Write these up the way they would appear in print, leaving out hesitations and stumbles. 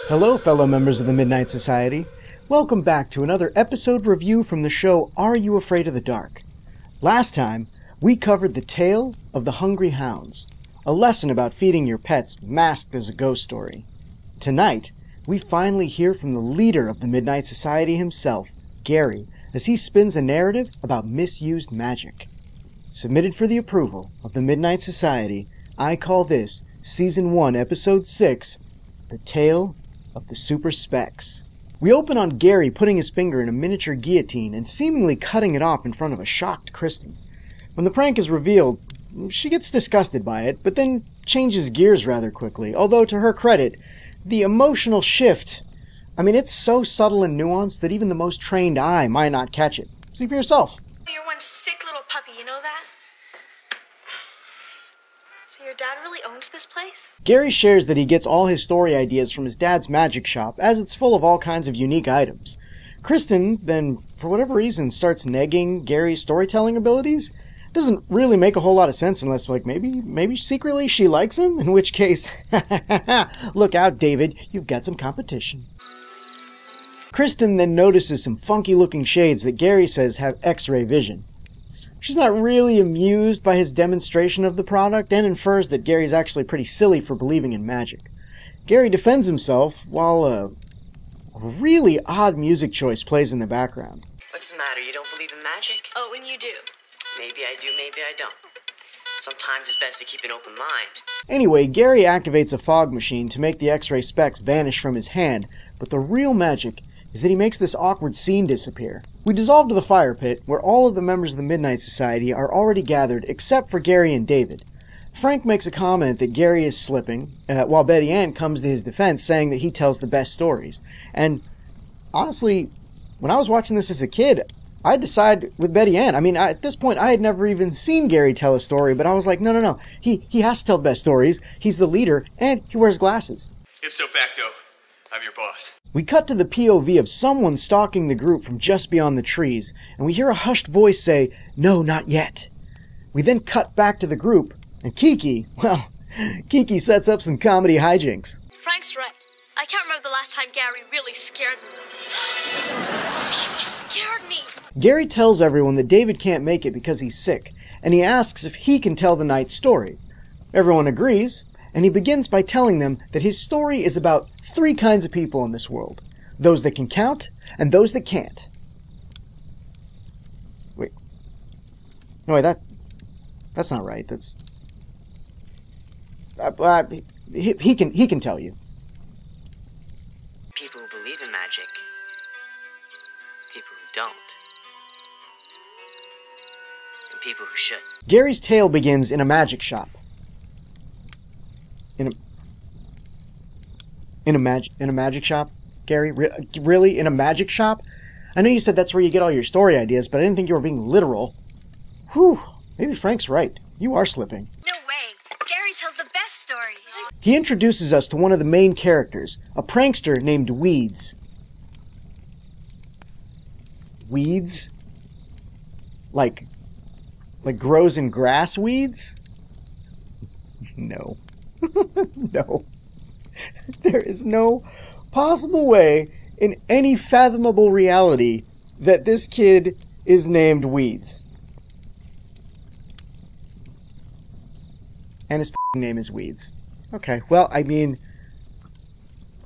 Hello, fellow members of the Midnight Society. Welcome back to another episode review from the show Are You Afraid of the Dark? Last time, we covered The Tale of the Hungry Hounds, a lesson about feeding your pets masked as a ghost story. Tonight, we finally hear from the leader of the Midnight Society himself, Gary, as he spins a narrative about misused magic. Submitted for the approval of the Midnight Society, I call this Season 1, Episode 6, The Tale of the Super Specs. We open on Gary putting his finger in a miniature guillotine and seemingly cutting it off in front of a shocked Kristen. When the prank is revealed, she gets disgusted by it, but then changes gears rather quickly, although to her credit, the emotional shift, it's so subtle and nuanced that even the most trained eye might not catch it. See for yourself. You're one sick little puppy, you know that? So your dad really owns this place? Gary shares that he gets all his story ideas from his dad's magic shop, as it's full of all kinds of unique items. Kristen then, for whatever reason, starts negging Gary's storytelling abilities. Doesn't really make a whole lot of sense unless, maybe secretly she likes him, in which case, look out, David, you've got some competition. Kristen then notices some funky-looking shades that Gary says have X-ray vision. She's not really amused by his demonstration of the product and infers that Gary's actually pretty silly for believing in magic. Gary defends himself while a really odd music choice plays in the background. What's the matter? You don't believe in magic? Oh, and you do. Maybe I do, maybe I don't. Sometimes it's best to keep an open mind. Anyway, Gary activates a fog machine to make the X-ray specs vanish from his hand, but the real magic is that he makes this awkward scene disappear. We dissolve to the fire pit, where all of the members of the Midnight Society are already gathered except for Gary and David. Frank makes a comment that Gary is slipping, while Betty Ann comes to his defense saying that he tells the best stories. And honestly, when I was watching this as a kid, I'd decide with Betty Ann. At this point, I had never even seen Gary tell a story, but I was like, no. He has to tell the best stories. He's the leader, and he wears glasses. Ipso facto, I'm your boss. We cut to the POV of someone stalking the group from just beyond the trees, and we hear a hushed voice say, "No, not yet." We then cut back to the group, and Kiki Kiki sets up some comedy hijinks. Frank's right. I can't remember the last time Gary really scared me. He scared me. Gary tells everyone that David can't make it because he's sick, and he asks if he can tell the night's story. Everyone agrees, and he begins by telling them that his story is about 3 kinds of people in this world. Those that can count, and those that can't. Wait. No, wait, that's not right. That's... he can tell you. People who believe in magic. People who don't. And people who should. Gary's tale begins in a magic shop. In a magic shop? Gary? Really? In a magic shop? I know you said that's where you get all your story ideas, but I didn't think you were being literal. Whew. Maybe Frank's right. You are slipping. No way. Gary tells the best stories. He introduces us to one of the main characters, a prankster named Weeds. Weeds? Like grows in grass weeds? No. No. There is no possible way in any fathomable reality that this kid is named Weeds. And his name is Weeds. Okay, well, I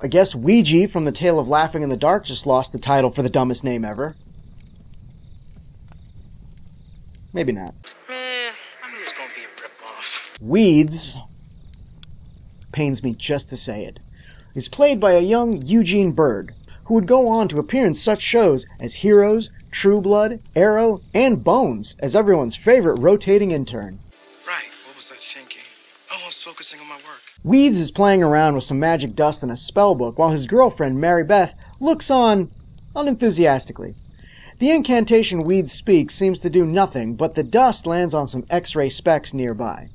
guess Ouija from The Tale of Laughing in the Dark just lost the title for the dumbest name ever. Maybe not. I knew it was gonna be a rip-off. Weeds, pains me just to say it, is played by a young Eugene Bird, who would go on to appear in such shows as Heroes, True Blood, Arrow, and Bones as everyone's favorite rotating intern. Right, what was I thinking? Oh, I was focusing on my work. Weeds is playing around with some magic dust in a spell book while his girlfriend, Mary Beth, looks on unenthusiastically. The incantation Weeds speaks seems to do nothing, but the dust lands on some X-ray specs nearby.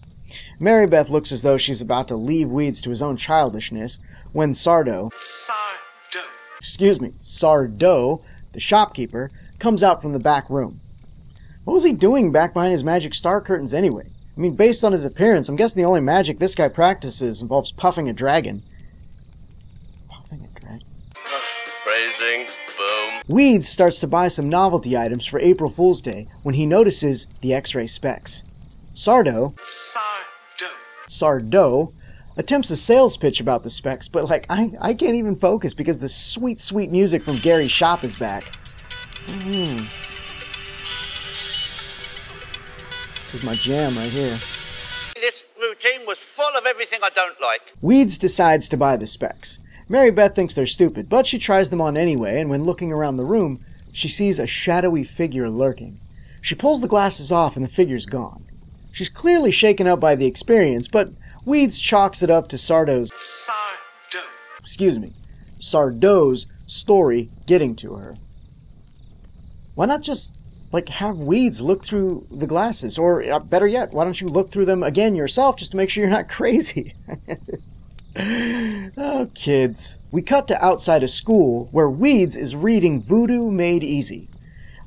Mary Beth looks as though she's about to leave Weeds to his own childishness when Sardo, the shopkeeper, comes out from the back room. What was he doing back behind his magic star curtains anyway? Based on his appearance, I'm guessing the only magic this guy practices involves puffing a dragon. Puffing a dragon? Closing. Boom. Weeds starts to buy some novelty items for April Fool's Day when he notices the X-ray specs. Sardo attempts a sales pitch about the specs, but like, I can't even focus because the sweet, sweet music from Gary's shop is back. This is my jam right here. This routine was full of everything I don't like. Weeds decides to buy the specs. Mary Beth thinks they're stupid, but she tries them on anyway, and when looking around the room, she sees a shadowy figure lurking. She pulls the glasses off and the figure's gone. She's clearly shaken up by the experience, but Weeds chalks it up to Sardo's story getting to her. Why not just, like, have Weeds look through the glasses? Or, better yet, why don't you look through them again yourself just to make sure you're not crazy? Oh, kids. We cut to outside a school where Weeds is reading Voodoo Made Easy.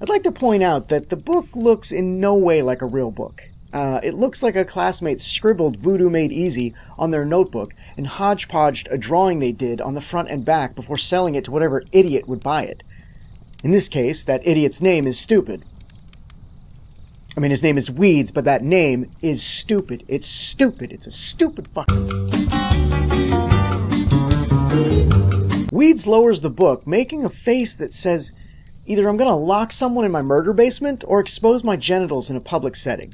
I'd like to point out that the book looks in no way like a real book. It looks like a classmate scribbled Voodoo Made Easy on their notebook and hodgepodged a drawing they did on the front and back before selling it to whatever idiot would buy it. In this case, that idiot's name is stupid. I mean, his name is Weeds, but that name is stupid. It's stupid. It's a stupid fucking... Weeds lowers the book, making a face that says, either I'm gonna lock someone in my murder basement or expose my genitals in a public setting.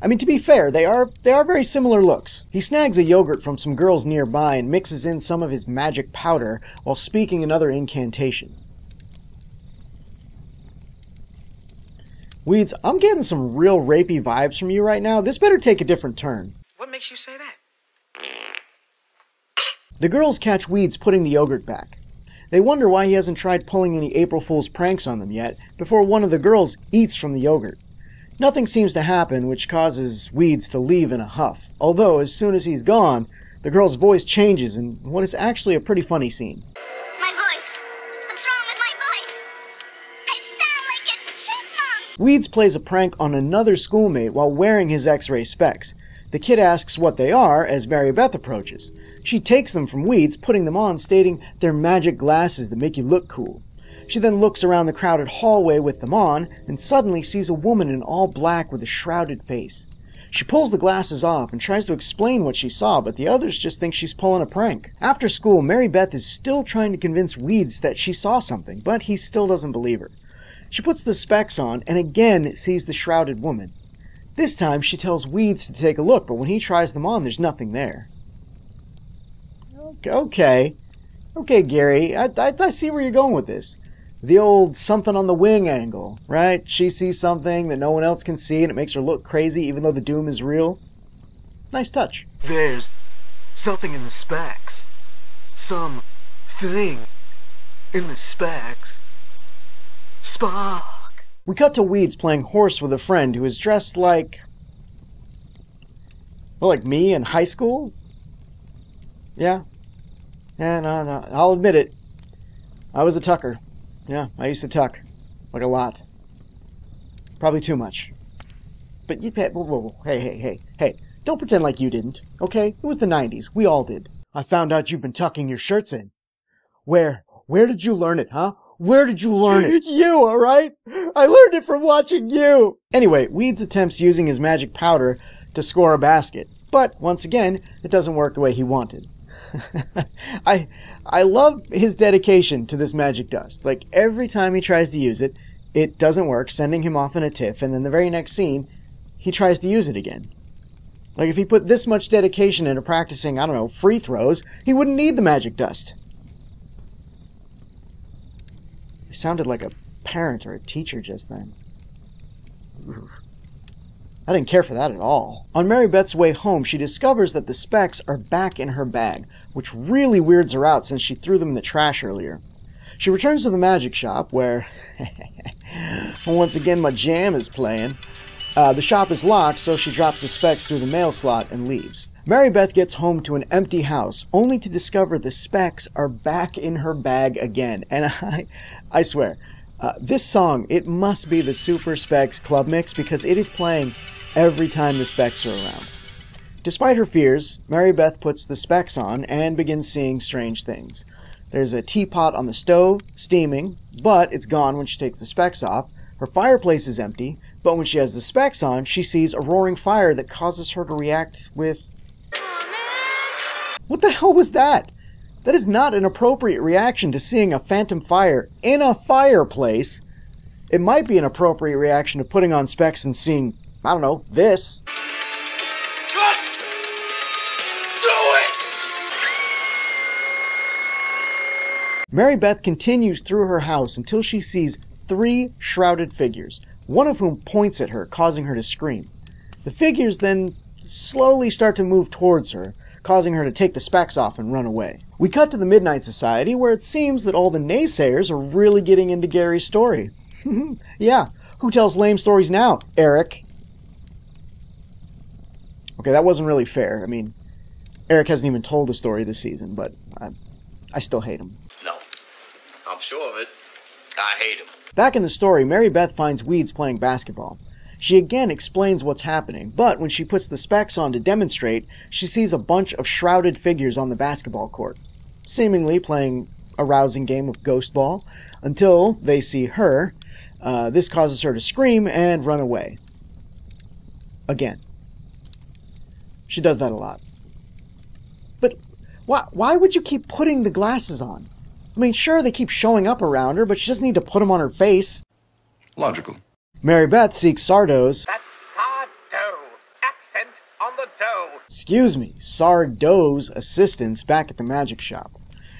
I mean, to be fair, they are very similar looks. He snags a yogurt from some girls nearby and mixes in some of his magic powder while speaking another incantation. Weeds, I'm getting some real rapey vibes from you right now. This better take a different turn. What makes you say that? The girls catch Weeds putting the yogurt back. They wonder why he hasn't tried pulling any April Fool's pranks on them yet before one of the girls eats from the yogurt. Nothing seems to happen, which causes Weeds to leave in a huff, although as soon as he's gone, the girl's voice changes in what is actually a pretty funny scene. My voice. What's wrong with my voice? I sound like a chipmunk. Weeds plays a prank on another schoolmate while wearing his X-ray specs. The kid asks what they are as Mary Beth approaches. She takes them from Weeds, putting them on, stating they're magic glasses that make you look cool. She then looks around the crowded hallway with them on, and suddenly sees a woman in all black with a shrouded face. She pulls the glasses off and tries to explain what she saw, but the others just think she's pulling a prank. After school, Mary Beth is still trying to convince Weeds that she saw something, but he still doesn't believe her. She puts the specs on and again sees the shrouded woman. This time she tells Weeds to take a look, but when he tries them on, there's nothing there. Okay, Gary, I see where you're going with this. The old something on the wing angle, right? She sees something that no one else can see and it makes her look crazy even though the doom is real. Nice touch. There's something in the specs. Some thing in the specs. Spock. We cut to Weeds playing horse with a friend who is dressed like... well, like me in high school? Yeah. Yeah, no, I'll admit it. I was a tucker. Yeah, I used to tuck. Like a lot. Probably too much. But you... Whoa, hey. Don't pretend like you didn't, okay? It was the 90s. We all did. I found out you've been tucking your shirts in. Where did you learn it, huh? Where did you learn it? You, alright? I learned it from watching you! Anyway, Weeds attempts using his magic powder to score a basket. But, once again, it doesn't work the way he wanted. I love his dedication to this magic dust. Like, every time he tries to use it, it doesn't work, sending him off in a tiff, and then the very next scene, he tries to use it again. Like, if he put this much dedication into practicing, I don't know, free throws, he wouldn't need the magic dust. I sounded like a parent or a teacher just then. Oof. I didn't care for that at all. On Mary Beth's way home, she discovers that the specs are back in her bag, which really weirds her out since she threw them in the trash earlier. She returns to the magic shop where, once again, my jam is playing. The shop is locked, so she drops the specs through the mail slot and leaves. Mary Beth gets home to an empty house, only to discover the specs are back in her bag again. And I swear, this song, it must be the Super Specs Club Mix because it is playing every time the specs are around. Despite her fears, Mary Beth puts the specs on and begins seeing strange things. There's a teapot on the stove, steaming, but it's gone when she takes the specs off. Her fireplace is empty, but when she has the specs on, she sees a roaring fire that causes her to react with... What the hell was that? That is not an appropriate reaction to seeing a phantom fire in a fireplace. It might be an appropriate reaction to putting on specs and seeing, I don't know, this. Just do it! Mary Beth continues through her house until she sees 3 shrouded figures, one of whom points at her, causing her to scream. The figures then slowly start to move towards her, causing her to take the specs off and run away. We cut to the Midnight Society, where it seems that all the naysayers are really getting into Gary's story. Yeah, who tells lame stories now, Eric? Okay, that wasn't really fair. I mean, Eric hasn't even told a story this season, but I still hate him. No, I'm sure of it. I hate him. Back in the story, Mary Beth finds Weeds playing basketball. She again explains what's happening, but when she puts the specs on to demonstrate, she sees a bunch of shrouded figures on the basketball court, seemingly playing a rousing game of ghost ball, until they see her. This causes her to scream and run away. Again. She does that a lot. But why would you keep putting the glasses on? I mean, sure, they keep showing up around her, but she doesn't need to put them on her face. Logical. Mary Beth seeks Sardo's... That's Sardo. Accent on the dough. Excuse me, Sardo's assistants back at the magic shop.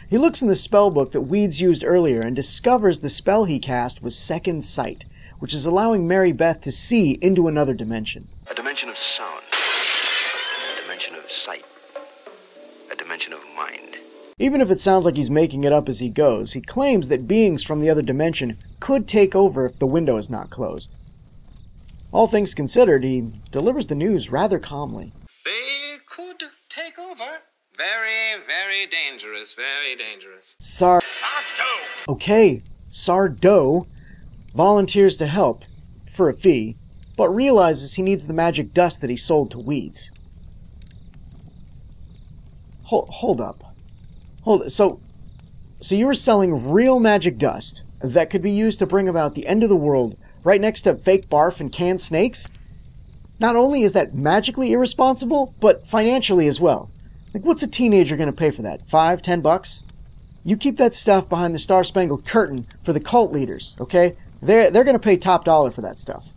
He looks in the spell book that Weeds used earlier and discovers the spell he cast was Second Sight, which is allowing Mary Beth to see into another dimension. A dimension of sound. A dimension of sight. A dimension of mind. Even if it sounds like he's making it up as he goes, he claims that beings from the other dimension could take over if the window is not closed. All things considered, he delivers the news rather calmly. They could take over. Very, very dangerous, very dangerous. Sardo! Okay, Sardo volunteers to help, for a fee, but realizes he needs the magic dust that he sold to Weeds. Hold up. So you were selling real magic dust that could be used to bring about the end of the world right next to fake barf and canned snakes? Not only is that magically irresponsible, but financially as well. Like, what's a teenager going to pay for that? $5, $10? You keep that stuff behind the Star-Spangled Curtain for the cult leaders, okay? They're going to pay top dollar for that stuff.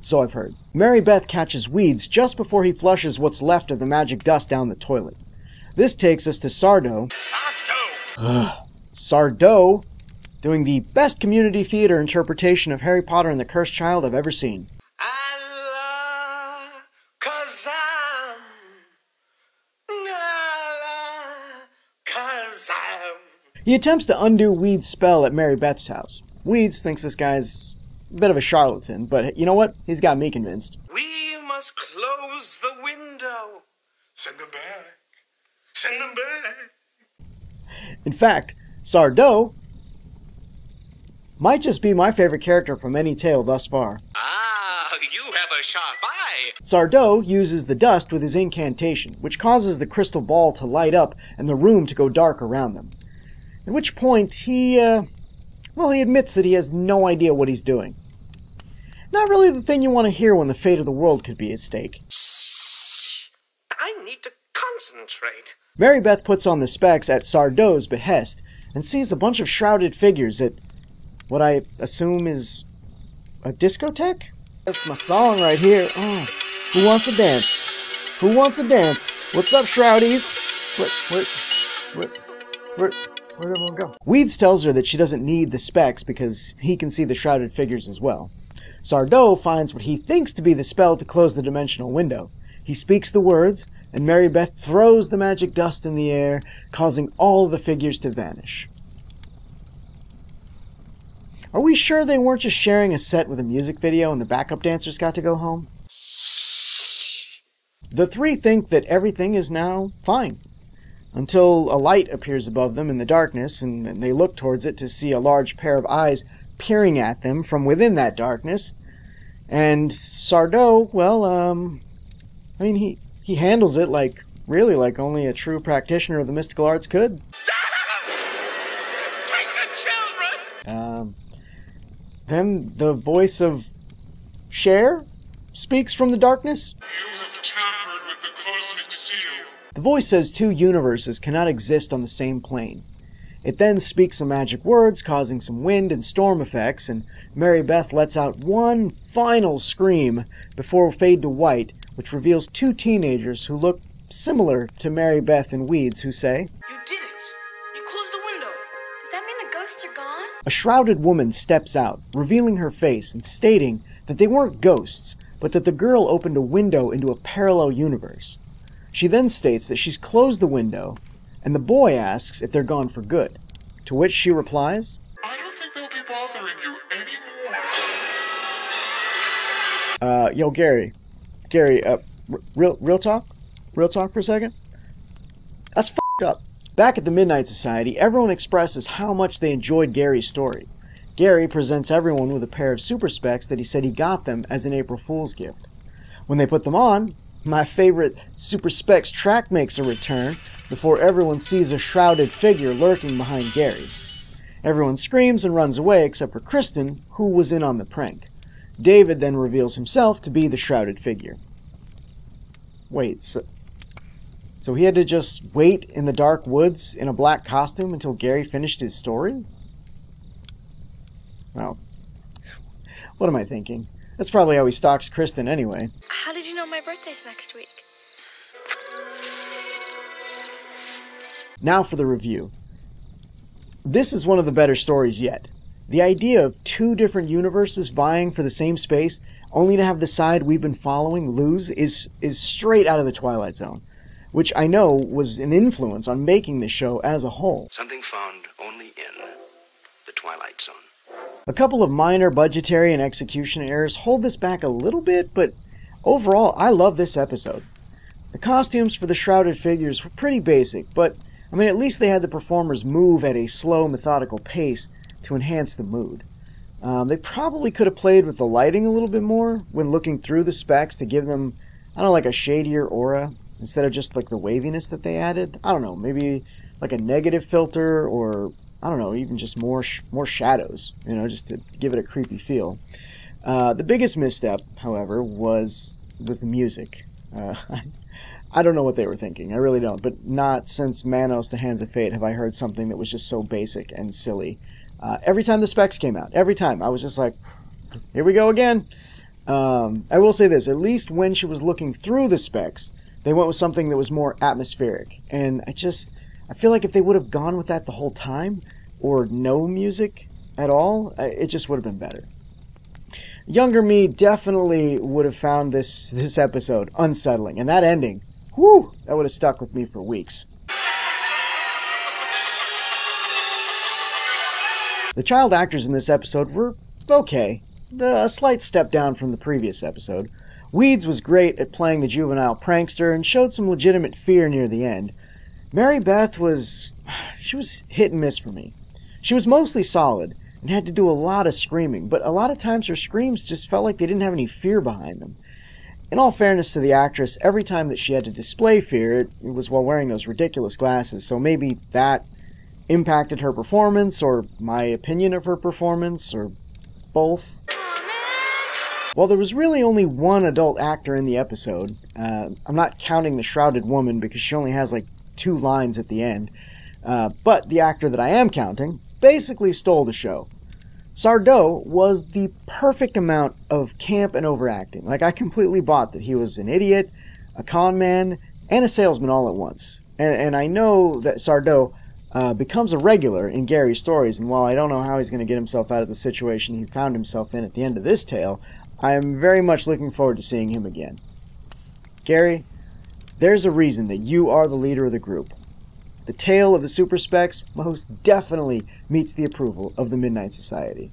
So I've heard. Mary Beth catches Weeds just before he flushes what's left of the magic dust down the toilet. This takes us to Sardo. Sardo, doing the best community theater interpretation of Harry Potter and the Cursed Child I've ever seen. He attempts to undo Weeds' spell at Mary Beth's house. Weeds thinks this guy's a bit of a charlatan, but you know what? He's got me convinced. We must close the window. Send them back. Send them back. In fact, Sardo might just be my favorite character from any tale thus far. Ah, you have a sharp eye. Sardo uses the dust with his incantation, which causes the crystal ball to light up and the room to go dark around them. At which point, he admits that he has no idea what he's doing. Not really the thing you want to hear when the fate of the world could be at stake. I need to concentrate. Mary Beth puts on the specs at Sardo's behest and sees a bunch of shrouded figures at what I assume is a discotheque? That's my song right here. Oh, who wants to dance? Who wants to dance? What's up, Shroudies? Where'd everyone go? Weeds tells her that she doesn't need the specs because he can see the shrouded figures as well. Sardo finds what he thinks to be the spell to close the dimensional window. He speaks the words, and Mary Beth throws the magic dust in the air, causing all the figures to vanish. Are we sure they weren't just sharing a set with a music video and the backup dancers got to go home? The three think that everything is now fine, until a light appears above them in the darkness, and they look towards it to see a large pair of eyes peering at them from within that darkness. And Sardo, well, he handles it like really like only a true practitioner of the mystical arts could. Take the children! Then the voice of Cher speaks from the darkness. You have tampered with the cosmic seal. The voice says two universes cannot exist on the same plane. It then speaks some magic words, causing some wind and storm effects, and Mary Beth lets out one final scream before fade to white, which reveals two teenagers who look similar to Mary Beth and Weeds, who say, You did it! You closed the window! Does that mean the ghosts are gone? A shrouded woman steps out, revealing her face and stating that they weren't ghosts, but that the girl opened a window into a parallel universe. She then states that she's closed the window, and the boy asks if they're gone for good, to which she replies, I don't think they'll be bothering you anymore. Yo, Gary, real talk for a second? That's f***ed up. Back at the Midnight Society, everyone expresses how much they enjoyed Gary's story. Gary presents everyone with a pair of super specs that he said he got them as an April Fool's gift. When they put them on, my favorite super specs track makes a return before everyone sees a shrouded figure lurking behind Gary. Everyone screams and runs away except for Kristen, who was in on the prank. David then reveals himself to be the shrouded figure. Wait, so he had to just wait in the dark woods in a black costume until Gary finished his story? Well, what am I thinking? That's probably how he stalks Kristen anyway. How did you know my birthday's next week? Now for the review. This is one of the better stories yet. The idea of two different universes vying for the same space, only to have the side we've been following lose, is straight out of the Twilight Zone, which I know was an influence on making the show as a whole. Something found only in the Twilight Zone. A couple of minor budgetary and execution errors hold this back a little bit, but overall, I love this episode. The costumes for the shrouded figures were pretty basic, but I mean, at least they had the performers move at a slow, methodical pace to enhance the mood. They probably could have played with the lighting a little bit more when looking through the specs to give them, I don't know, like a shadier aura instead of just like the waviness that they added. I don't know, maybe like a negative filter, or I don't know, even just more shadows, you know, just to give it a creepy feel. The biggest misstep, however, was the music. I don't know what they were thinking, I really don't, but not since Manos, The Hands of Fate have I heard something that was just so basic and silly. Every time the specs came out, every time, I was just like, here we go again. I will say this, at least when she was looking through the specs, they went with something that was more atmospheric, and I feel like if they would have gone with that the whole time, or no music at all, it just would have been better. Younger me definitely would have found this episode unsettling, and that ending, whew, that would have stuck with me for weeks. The child actors in this episode were okay, a slight step down from the previous episode. Weeds was great at playing the juvenile prankster and showed some legitimate fear near the end. Mary Beth was hit and miss for me. She was mostly solid and had to do a lot of screaming, but a lot of times her screams just felt like they didn't have any fear behind them. In all fairness to the actress, every time that she had to display fear, it was while wearing those ridiculous glasses, so maybe that impacted her performance, or my opinion of her performance, or both. While there was really only one adult actor in the episode, I'm not counting the shrouded woman because she only has like 2 lines at the end, but the actor that I am counting basically stole the show. Sardo was the perfect amount of camp and overacting. Like, I completely bought that he was an idiot, a con man, and a salesman all at once. And I know that Sardo becomes a regular in Gary's stories, and while I don't know how he's going to get himself out of the situation he found himself in at the end of this tale, I am very much looking forward to seeing him again. Gary, there's a reason that you are the leader of the group. The tale of the Super Specs most definitely meets the approval of the Midnight Society.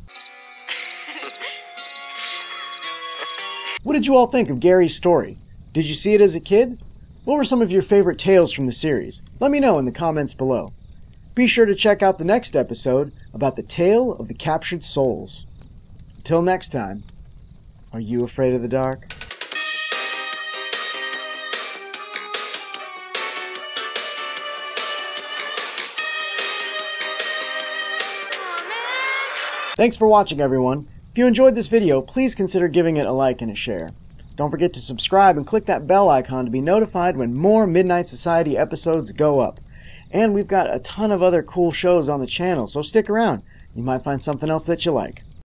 What did you all think of Gary's story? Did you see it as a kid? What were some of your favorite tales from the series? Let me know in the comments below. Be sure to check out the next episode about the tale of the captured souls. Until next time, are you afraid of the dark? Thanks for watching, everyone. If you enjoyed this video, please consider giving it a like and a share. Don't forget to subscribe and click that bell icon to be notified when more Midnight Society episodes go up. And we've got a ton of other cool shows on the channel, so stick around. You might find something else that you like.